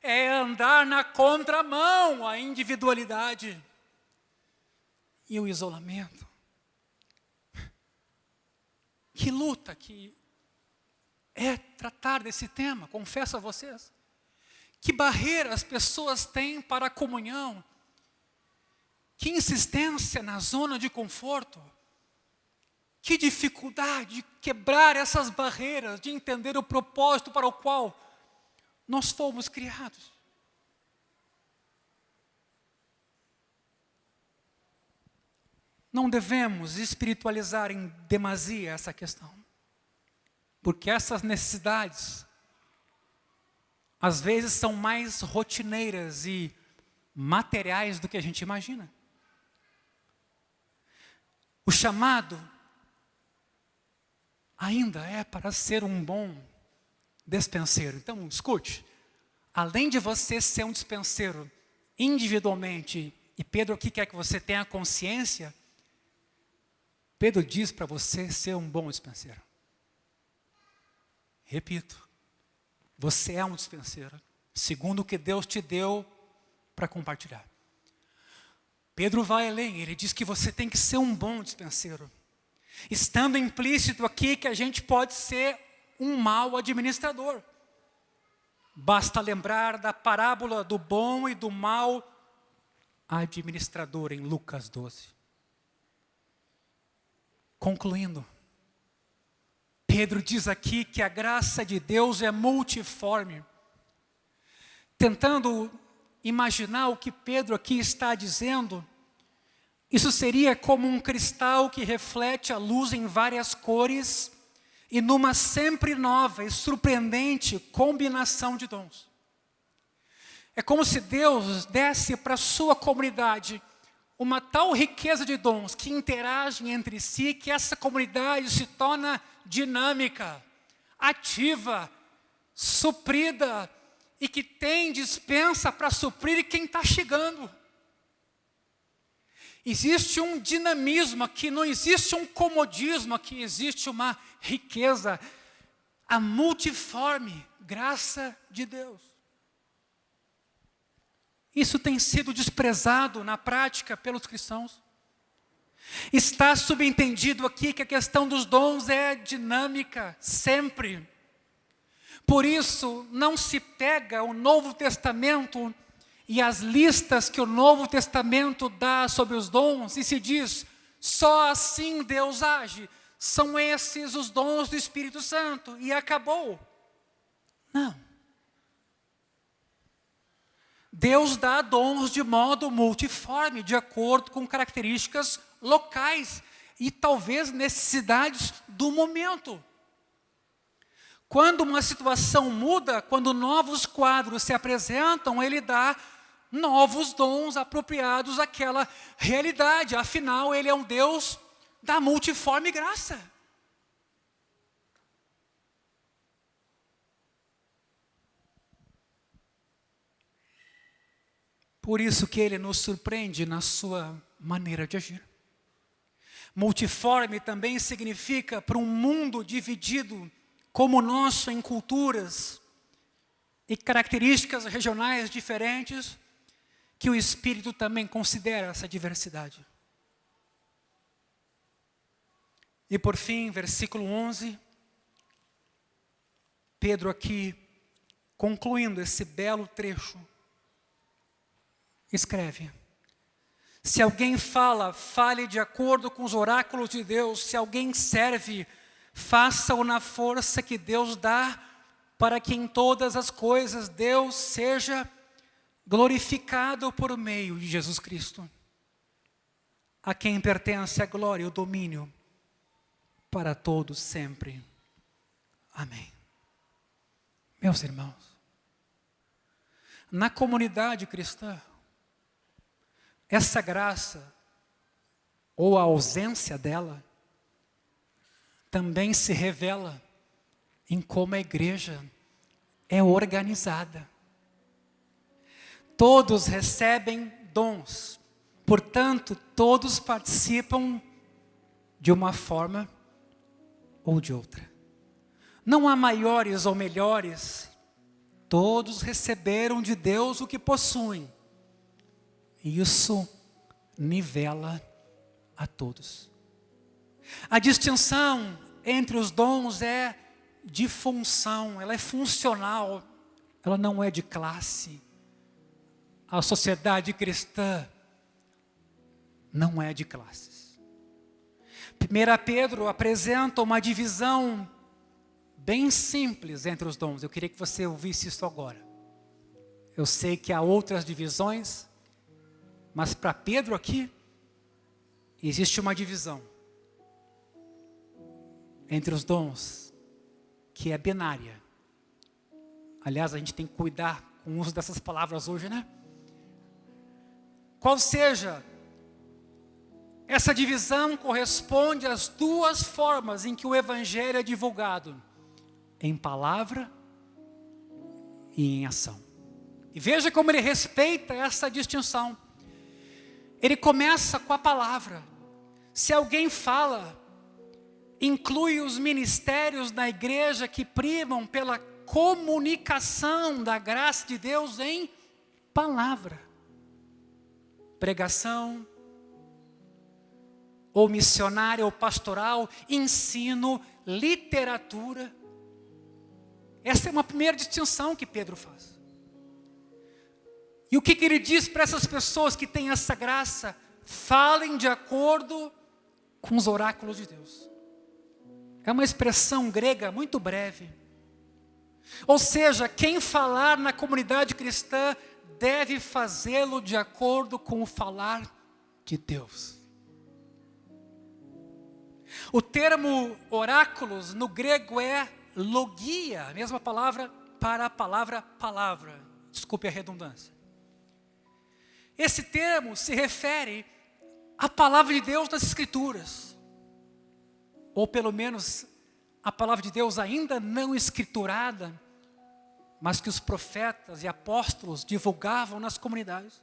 É andar na contramão a individualidade e o isolamento. Que luta que é tratar desse tema, confesso a vocês. Que barreira as pessoas têm para a comunhão. Que insistência na zona de conforto. Que dificuldade de quebrar essas barreiras, de entender o propósito para o qual nós fomos criados. Não devemos espiritualizar em demasia essa questão. Porque essas necessidades, às vezes, são mais rotineiras e materiais do que a gente imagina. O chamado ainda é para ser um bom despenseiro. Então, escute, além de você ser um dispenseiro individualmente, e Pedro aqui quer que você tenha consciência, Pedro diz para você ser um bom dispenseiro. Repito, você é um dispenseiro, segundo o que Deus te deu para compartilhar. Pedro vai além, ele diz que você tem que ser um bom dispenseiro. Estando implícito aqui que a gente pode ser um mau administrador. Basta lembrar da parábola do bom e do mau administrador em Lucas 12. Concluindo, Pedro diz aqui que a graça de Deus é multiforme. Tentando imaginar o que Pedro aqui está dizendo, isso seria como um cristal que reflete a luz em várias cores, e numa sempre nova e surpreendente combinação de dons. É como se Deus desse para a sua comunidade uma tal riqueza de dons que interagem entre si, que essa comunidade se torna dinâmica, ativa, suprida, e que tem dispensa para suprir quem está chegando. Existe um dinamismo aqui, não existe um comodismo aqui, existe uma riqueza, a multiforme graça de Deus. Isso tem sido desprezado na prática pelos cristãos. Está subentendido aqui que a questão dos dons é dinâmica, sempre. Por isso, não se pega o Novo Testamento e as listas que o Novo Testamento dá sobre os dons e se diz, só assim Deus age. São esses os dons do Espírito Santo e acabou. Não. Deus dá dons de modo multiforme, de acordo com características locais e talvez necessidades do momento. Quando uma situação muda, quando novos quadros se apresentam, Ele dá novos dons apropriados àquela realidade. Afinal, Ele é um Deus da multiforme graça. Por isso que Ele nos surpreende na sua maneira de agir. Multiforme também significa para um mundo dividido como o nosso em culturas e características regionais diferentes, que o Espírito também considera essa diversidade. E por fim, versículo 11, Pedro aqui, concluindo esse belo trecho, escreve: se alguém fala, fale de acordo com os oráculos de Deus. Se alguém serve, faça-o na força que Deus dá, para que em todas as coisas Deus seja glorificado por meio de Jesus Cristo, a quem pertence a glória e o domínio para todos sempre. Amém. Meus irmãos, na comunidade cristã, essa graça, ou a ausência dela, também se revela em como a igreja é organizada. Todos recebem dons, portanto, todos participam de uma forma ou de outra. Não há maiores ou melhores, todos receberam de Deus o que possuem. E isso nivela a todos. A distinção entre os dons é de função, ela é funcional, ela não é de classe. A sociedade cristã não é de classes. 1 Pedro apresenta uma divisão bem simples entre os dons. Eu queria que você ouvisse isso agora. Eu sei que há outras divisões, mas para Pedro aqui, existe uma divisão entre os dons, que é binária. Aliás, a gente tem que cuidar com o uso dessas palavras hoje, né? Qual seja, essa divisão corresponde às duas formas em que o Evangelho é divulgado: em palavra e em ação. E veja como ele respeita essa distinção. Ele começa com a palavra. Se alguém fala, inclui os ministérios da igreja que primam pela comunicação da graça de Deus em palavra. Pregação, ou missionária, ou pastoral, ensino, literatura. Essa é uma primeira distinção que Pedro faz. E o que ele diz para essas pessoas que têm essa graça? Falem de acordo com os oráculos de Deus. É uma expressão grega muito breve. Ou seja, quem falar na comunidade cristã deve fazê-lo de acordo com o falar de Deus. O termo oráculos no grego é logia, a mesma palavra para a palavra palavra. Desculpe a redundância. Esse termo se refere à palavra de Deus nas Escrituras. Ou pelo menos a palavra de Deus ainda não escriturada, mas que os profetas e apóstolos divulgavam nas comunidades.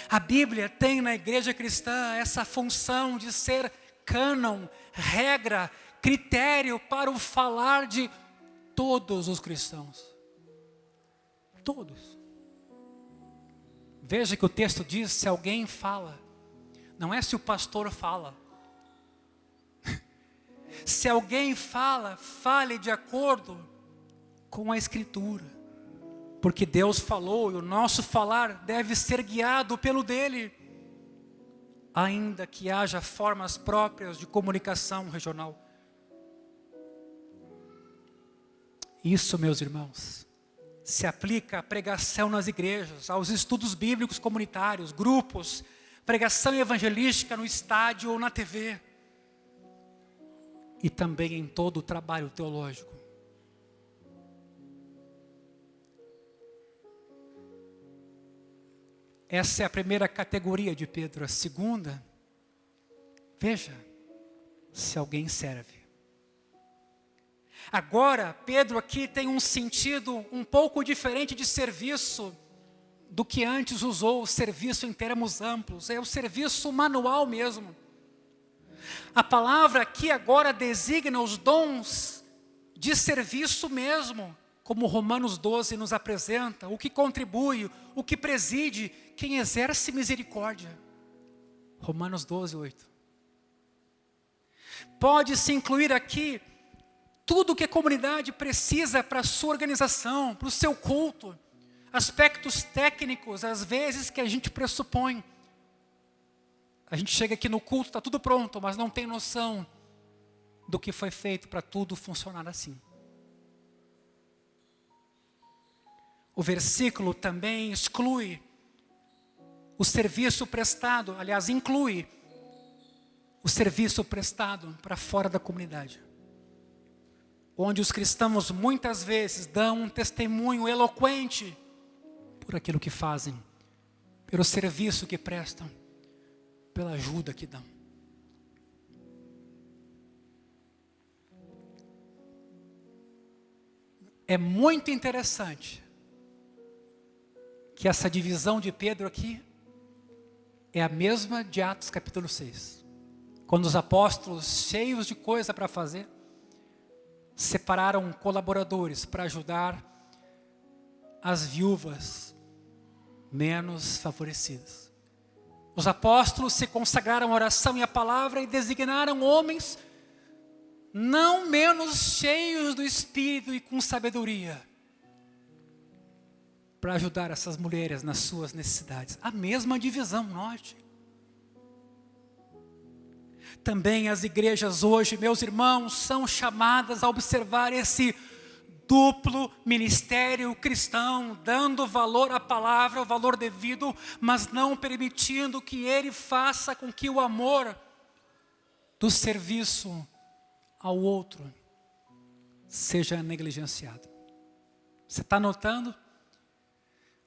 A Bíblia tem na igreja cristã essa função de ser cânon, regra, critério para o falar de todos os cristãos. Todos. Veja que o texto diz, se alguém fala, não é se o pastor fala. Se alguém fala, fale de acordo com a Escritura. Porque Deus falou e o nosso falar deve ser guiado pelo dele. Ainda que haja formas próprias de comunicação regional. Isso, meus irmãos, se aplica à pregação nas igrejas, aos estudos bíblicos comunitários, grupos, pregação evangelística no estádio ou na TV. E também em todo o trabalho teológico. Essa é a primeira categoria de Pedro. A segunda, veja, se alguém serve. Agora, Pedro aqui tem um sentido um pouco diferente de serviço do que antes usou o serviço em termos amplos. É o serviço manual mesmo. A palavra aqui agora designa os dons de serviço mesmo, como Romanos 12 nos apresenta, o que contribui, o que preside, quem exerce misericórdia. Romanos 12, 8. Pode-se incluir aqui tudo o que a comunidade precisa para a sua organização, para o seu culto, aspectos técnicos, às vezes, que a gente pressupõe. A gente chega aqui no culto, está tudo pronto, mas não tem noção do que foi feito para tudo funcionar assim. O versículo também exclui o serviço prestado, aliás, inclui o serviço prestado para fora da comunidade. Onde os cristãos muitas vezes dão um testemunho eloquente por aquilo que fazem, pelo serviço que prestam, pela ajuda que dão. É muito interessante que essa divisão de Pedro aqui é a mesma de Atos capítulo 6. Quando os apóstolos, cheios de coisa para fazer, separaram colaboradores para ajudar as viúvas menos favorecidas. Os apóstolos se consagraram à oração e à palavra e designaram homens não menos cheios do Espírito e com sabedoria para ajudar essas mulheres nas suas necessidades. A mesma divisão, note. Também as igrejas hoje, meus irmãos, são chamadas a observar esse duplo ministério cristão, dando valor à palavra, o valor devido, mas não permitindo que ele faça com que o amor do serviço ao outro seja negligenciado. Você está notando?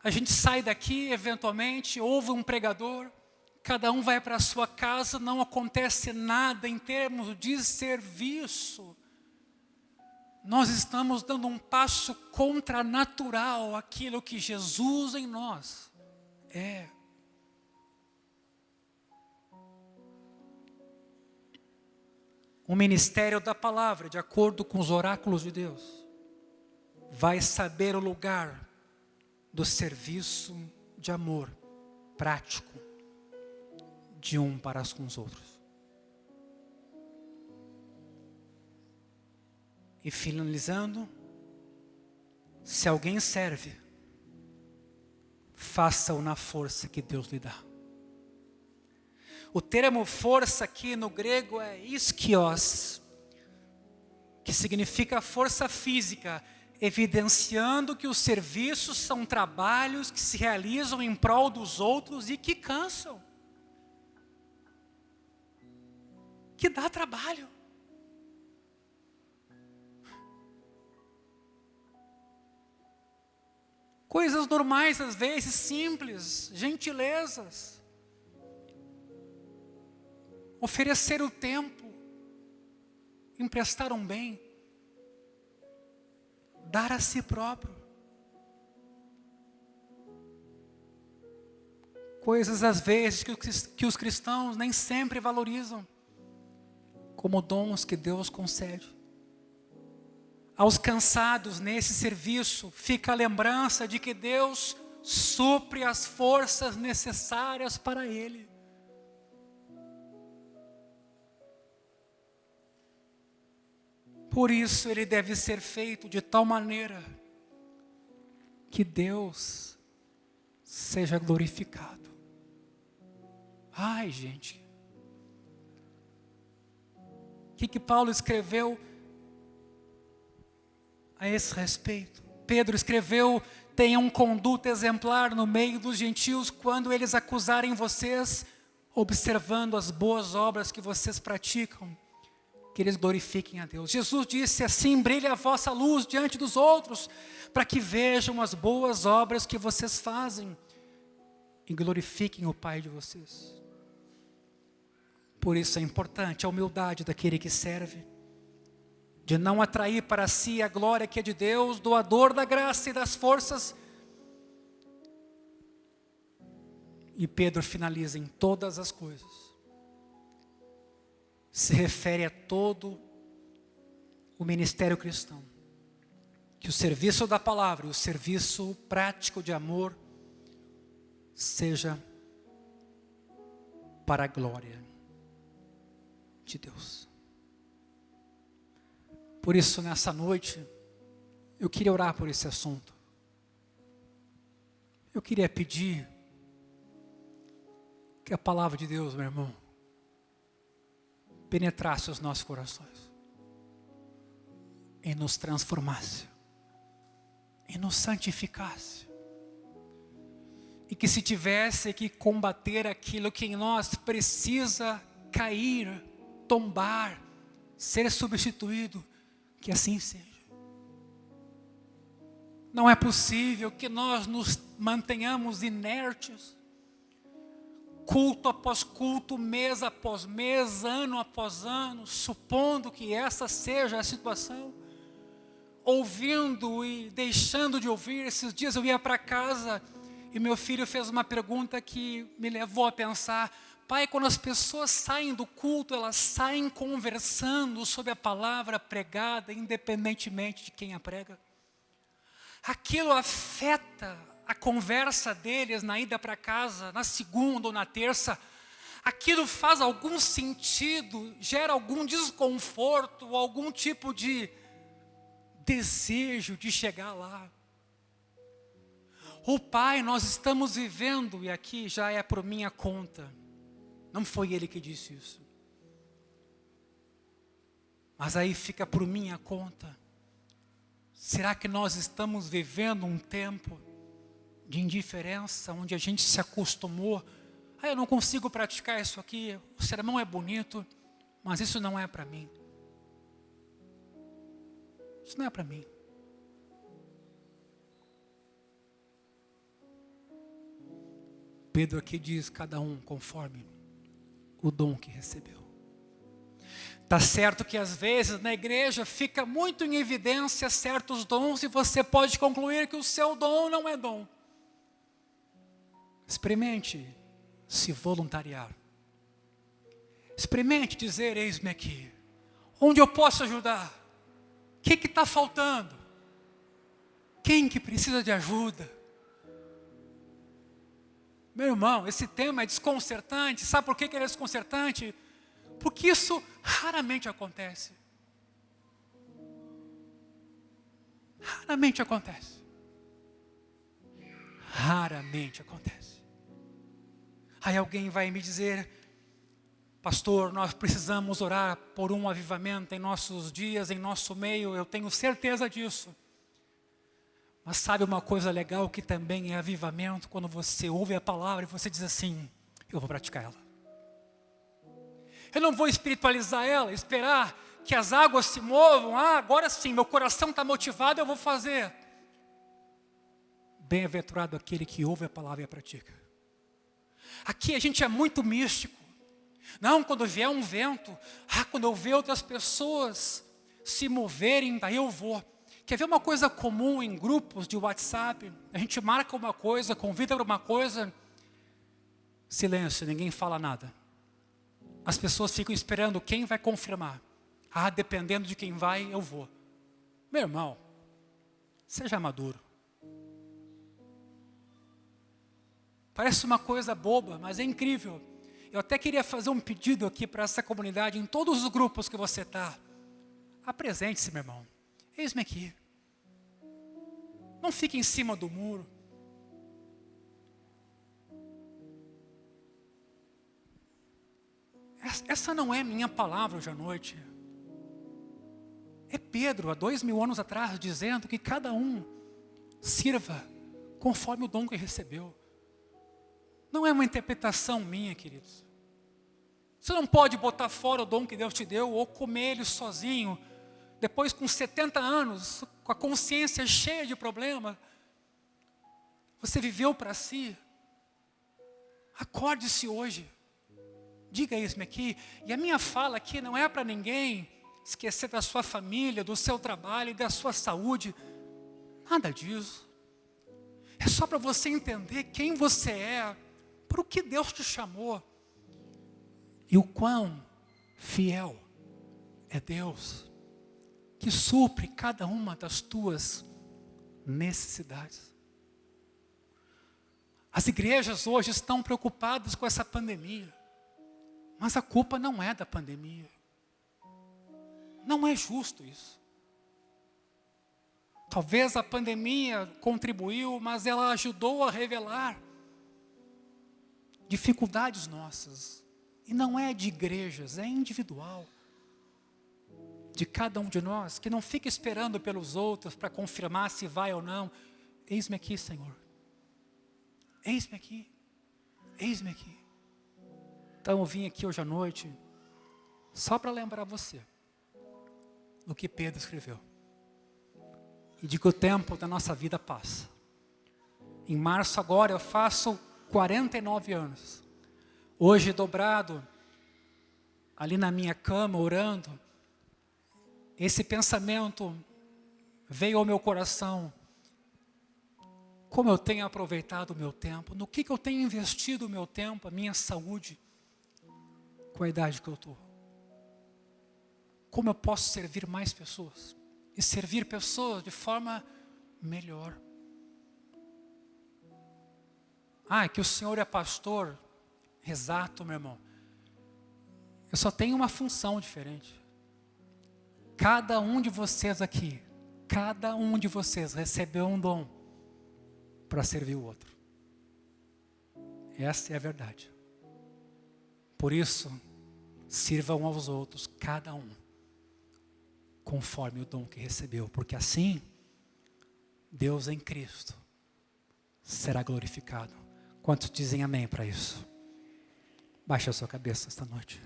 A gente sai daqui, eventualmente, ouve um pregador, cada um vai para a sua casa, não acontece nada em termos de serviço. Nós estamos dando um passo contranatural àquilo que Jesus em nós é. O ministério da palavra, de acordo com os oráculos de Deus, vai saber o lugar do serviço de amor prático de um para com os outros. E finalizando, se alguém serve, faça-o na força que Deus lhe dá. O termo força aqui no grego é iskios, que significa força física, evidenciando que os serviços são trabalhos que se realizam em prol dos outros e que cansam. que dá trabalho. Coisas normais, às vezes, simples, gentilezas. Oferecer o tempo, emprestar um bem, dar a si próprio. Coisas, às vezes, que os cristãos nem sempre valorizam, como dons que Deus concede. Aos cansados nesse serviço, fica a lembrança de que Deus supre as forças necessárias para Ele. Por isso, ele deve ser feito de tal maneira que Deus seja glorificado. Ai, gente. O que Paulo escreveu a esse respeito? Pedro escreveu: tenham conduta exemplar no meio dos gentios quando eles acusarem vocês, observando as boas obras que vocês praticam, que eles glorifiquem a Deus. Jesus disse assim: brilhe a vossa luz diante dos outros, para que vejam as boas obras que vocês fazem e glorifiquem o Pai de vocês. Por isso é importante a humildade daquele que serve, de não atrair para si a glória que é de Deus, doador da graça e das forças. E Pedro finaliza: em todas as coisas. Se refere a todo o ministério cristão. Que o serviço da palavra, o serviço prático de amor, seja para a glória de Deus. Por isso, nessa noite, eu queria orar por esse assunto. Eu queria pedir que a palavra de Deus, meu irmão, penetrasse os nossos corações e nos transformasse e nos santificasse, e que se tivesse que combater aquilo que em nós precisa cair, tombar, ser substituído, que assim seja. Não é possível que nós nos mantenhamos inertes, culto após culto, mês após mês, ano após ano, supondo que essa seja a situação, ouvindo e deixando de ouvir. Esses dias eu ia para casa e meu filho fez uma pergunta que me levou a pensar: pai, quando as pessoas saem do culto, elas saem conversando sobre a palavra pregada, independentemente de quem a prega? Aquilo afeta a conversa deles na ida para casa, na segunda ou na terça? Aquilo faz algum sentido, gera algum desconforto, algum tipo de desejo de chegar lá? Ou pai, nós estamos vivendo, e aqui já é por minha conta, não foi ele que disse isso, mas aí fica por minha conta. Será que nós estamos vivendo um tempo de indiferença, onde a gente se acostumou? Eu não consigo praticar isso aqui, o sermão é bonito, mas isso não é para mim. Isso não é para mim. Pedro aqui diz: cada um conforme o dom que recebeu. Está certo que às vezes na igreja fica muito em evidência certos dons e você pode concluir que o seu dom não é dom. Experimente se voluntariar. Experimente dizer: eis-me aqui. Onde eu posso ajudar? O que está faltando? Quem que precisa de ajuda? Meu irmão, esse tema é desconcertante. Sabe por que ele é desconcertante? Porque isso raramente acontece. Raramente acontece. Raramente acontece. Aí alguém vai me dizer: pastor, nós precisamos orar por um avivamento em nossos dias, em nosso meio. Eu tenho certeza disso. Mas sabe uma coisa legal que também é avivamento? Quando você ouve a palavra e você diz assim: eu vou praticar ela. Eu não vou espiritualizar ela, esperar que as águas se movam. Agora sim, meu coração está motivado, eu vou fazer. Bem-aventurado aquele que ouve a palavra e a pratica. Aqui a gente é muito místico. Não, quando vier um vento, quando eu ver outras pessoas se moverem, daí eu vou. Quer ver uma coisa comum em grupos de WhatsApp? A gente marca uma coisa, convida para uma coisa, silêncio, ninguém fala nada. As pessoas ficam esperando quem vai confirmar. Dependendo de quem vai, eu vou. Meu irmão, seja maduro. Parece uma coisa boba, mas é incrível. Eu até queria fazer um pedido aqui para essa comunidade, em todos os grupos que você está. Apresente-se, meu irmão. Eis-me aqui. Não fique em cima do muro. Essa não é minha palavra hoje à noite. É Pedro, há 2000 anos atrás, dizendo que cada um sirva conforme o dom que recebeu. Não é uma interpretação minha, queridos. Você não pode botar fora o dom que Deus te deu ou comer ele sozinho. Depois, com 70 anos, com a consciência cheia de problema, você viveu para si. Acorde-se hoje. Diga isso aqui. E a minha fala aqui não é para ninguém esquecer da sua família, do seu trabalho e da sua saúde. Nada disso. É só para você entender quem você é, para o que Deus te chamou. E o quão fiel é Deus, que supre cada uma das tuas necessidades. As igrejas hoje estão preocupadas com essa pandemia. Mas a culpa não é da pandemia. Não é justo isso. Talvez a pandemia contribuiu, mas ela ajudou a revelar dificuldades nossas. E não é de igrejas, é individual. De cada um de nós, que não fica esperando pelos outros para confirmar se vai ou não. Eis-me aqui, Senhor. Eis-me aqui. Eis-me aqui. Então eu vim aqui hoje à noite só para lembrar você do que Pedro escreveu. E de que o tempo da nossa vida passa. Em março agora eu faço 49 anos. Hoje dobrado, ali na minha cama, orando, esse pensamento veio ao meu coração. Como eu tenho aproveitado o meu tempo, no que eu tenho investido o meu tempo, a minha saúde, com a idade que eu estou. Como eu posso servir mais pessoas? E servir pessoas de forma melhor. É que o Senhor é pastor. Exato, meu irmão. Eu só tenho uma função diferente. Cada um de vocês aqui, cada um de vocês recebeu um dom para servir o outro. Essa é a verdade. Por isso, sirvam aos outros, cada um, conforme o dom que recebeu. Porque assim, Deus em Cristo será glorificado. Quantos dizem amém para isso? Baixe a sua cabeça esta noite.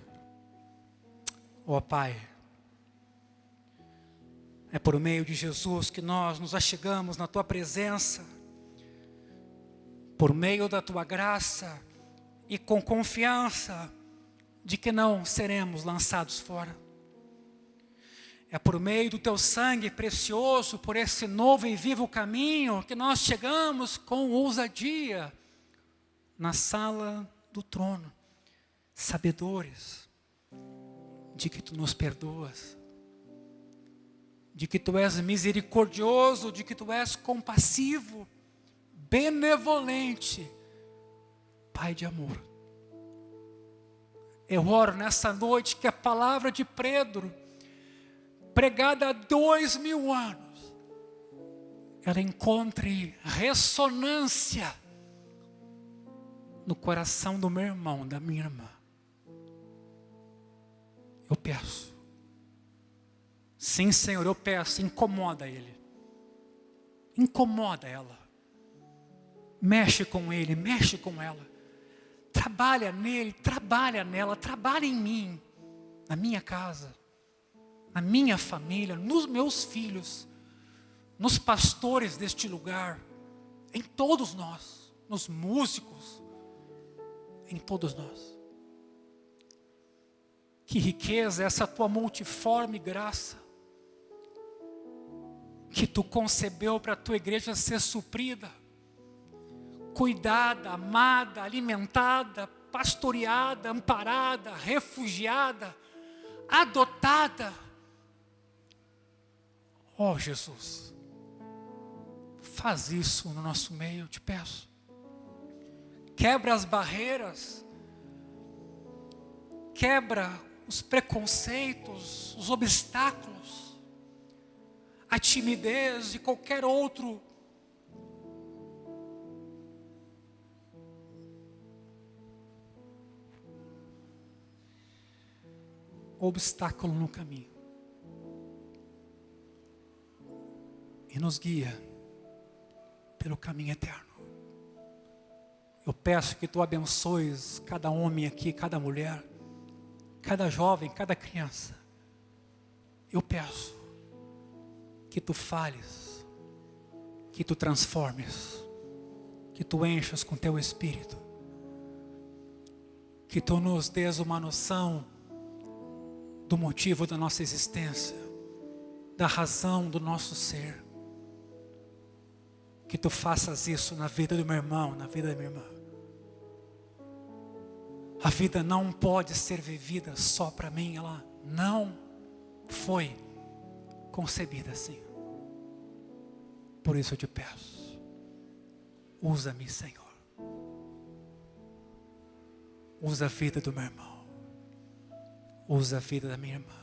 Pai, é por meio de Jesus que nós nos achegamos na Tua presença, por meio da Tua graça e com confiança de que não seremos lançados fora. É por meio do Teu sangue precioso, por esse novo e vivo caminho, que nós chegamos com ousadia na sala do trono, sabedores de que Tu nos perdoas, de que Tu és misericordioso, de que Tu és compassivo, benevolente, Pai de amor. Eu oro nessa noite que a palavra de Pedro, pregada há 2000 anos, ela encontre ressonância no coração do meu irmão, da minha irmã. Eu peço. Sim, Senhor, eu peço, incomoda ele. Incomoda ela. Mexe com ele, mexe com ela. Trabalha nele, trabalha nela, trabalha em mim. na minha casa, na minha família, nos meus filhos, nos pastores deste lugar, em todos nós, nos músicos, em todos nós. Que riqueza essa tua multiforme graça, que tu concebeu para a tua igreja ser suprida, cuidada, amada, alimentada, pastoreada, amparada, refugiada, adotada. Oh Jesus, faz isso no nosso meio, eu te peço. Quebra as barreiras, quebra os preconceitos, os obstáculos, a timidez e qualquer outro obstáculo no caminho. E nos guia pelo caminho eterno. Eu peço que tu abençoes cada homem aqui, cada mulher, cada jovem, cada criança. Eu peço que tu fales, que tu transformes, que tu enchas com teu Espírito, que tu nos dês uma noção do motivo da nossa existência, da razão do nosso ser. Que tu faças isso na vida do meu irmão, na vida da minha irmã. A vida não pode ser vivida só para mim, ela não foi concebida assim. Por isso eu te peço, usa-me, Senhor. Usa a vida do meu irmão. Usa a vida da minha irmã.